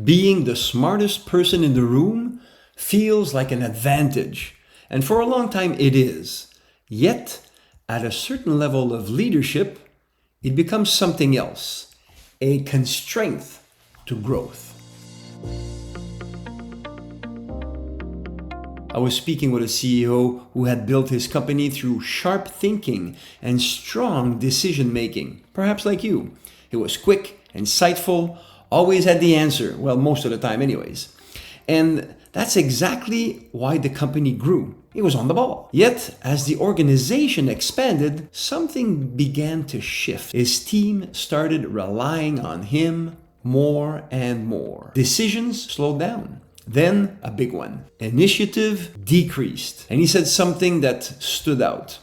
Being the smartest person in the room feels like an advantage, and for a long time it is. Yet, at a certain level of leadership, it becomes something else, a constraint to growth. I was speaking with a CEO who had built his company through sharp thinking and strong decision making, perhaps like you. He was quick, insightful, always had the answer, well, most of the time anyways. And that's exactly why the company grew. He was on the ball. Yet, as the organization expanded, something began to shift. His team started relying on him more and more. Decisions slowed down. Then, a big one. Initiative decreased. And he said something that stood out.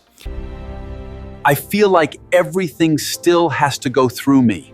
I feel like everything still has to go through me.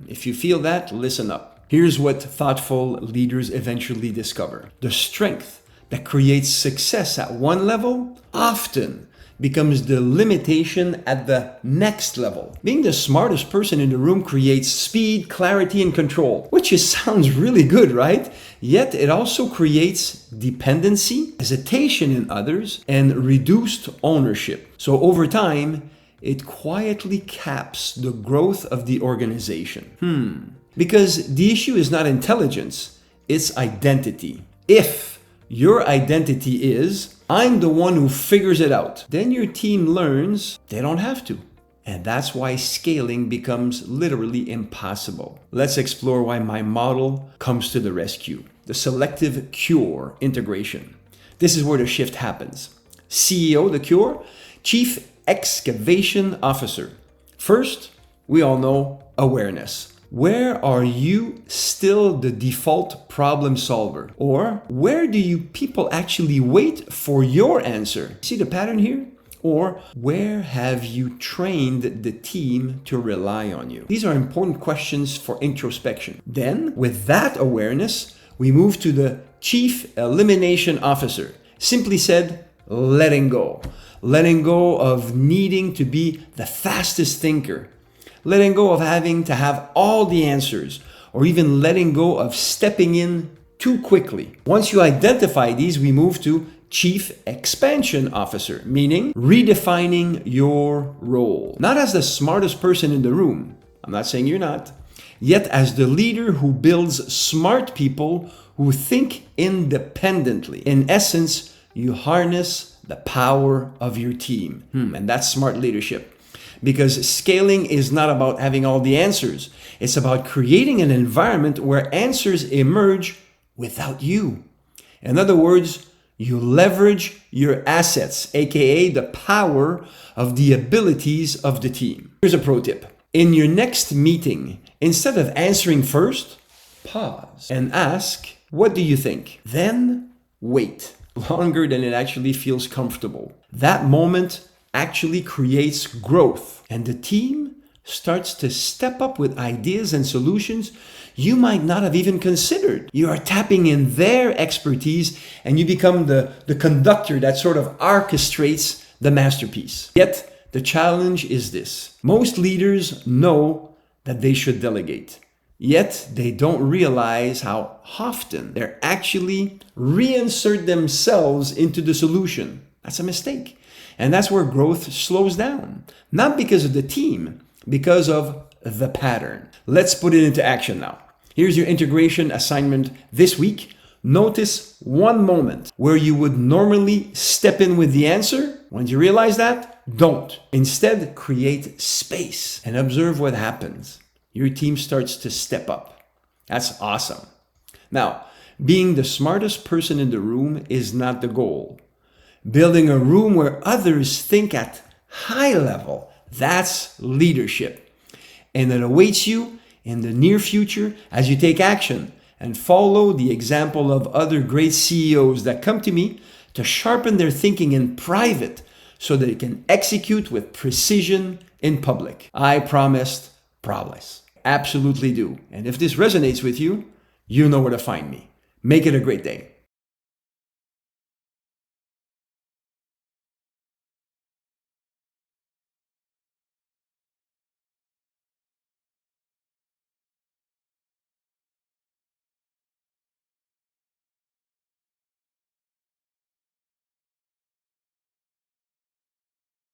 If you feel that, listen up. Here's what thoughtful leaders eventually discover. The strength that creates success at one level often becomes the limitation at the next level. Being the smartest person in the room creates speed, clarity, and control, which sounds really good, right? Yet it also creates dependency, hesitation in others, and reduced ownership. So over time, it quietly caps the growth of the organization. Because the issue is not intelligence, it's identity. If your identity is, I'm the one who figures it out, then your team learns they don't have to. And that's why scaling becomes literally impossible. Let's explore why my model comes to the rescue. The selective C.U.R.E. integration. This is where the shift happens. CEO, the C.U.R.E., Chief Excavation Officer. First, we all know awareness. Where are you still the default problem solver? Or where do you people actually wait for your answer? See the pattern here? Or where have you trained the team to rely on you? These are important questions for introspection. Then, with that awareness, we move to the Chief Elimination Officer. Simply said, letting go. Letting go of needing to be the fastest thinker. Letting go of having to have all the answers, or even letting go of stepping in too quickly. Once you identify these, we move to Chief Expansion Officer, meaning redefining your role. Not as the smartest person in the room, I'm not saying you're not, yet as the leader who builds smart people who think independently. In essence, you harness the power of your team. And that's smart leadership. Because scaling is not about having all the answers. It's about creating an environment where answers emerge without you. In other words, you leverage your assets, aka the power of the abilities of the team. Here's a pro tip. In your next meeting, instead of answering first, pause and ask, what do you think? Then wait longer than it actually feels comfortable. That moment actually creates growth, and the team starts to step up with ideas and solutions you might not have even considered. You are tapping in their expertise, and you become the conductor that sort of orchestrates the masterpiece. Yet, the challenge is this. Most leaders know that they should delegate, yet they don't realize how often they're actually reinsert themselves into the solution. That's a mistake. And that's where growth slows down. Not because of the team, because of the pattern. Let's put it into action now. Here's your integration assignment this week. Notice one moment where you would normally step in with the answer. Once you realize that, don't. Instead, create space and observe what happens. Your team starts to step up. That's awesome. Now, being the smartest person in the room is not the goal. Building a room where others think at high level, that's leadership. And it awaits you in the near future as you take action and follow the example of other great CEOs that come to me to sharpen their thinking in private so that they can execute with precision in public. I promised, absolutely do. And if this resonates with you, you know where to find me. Make it a great day.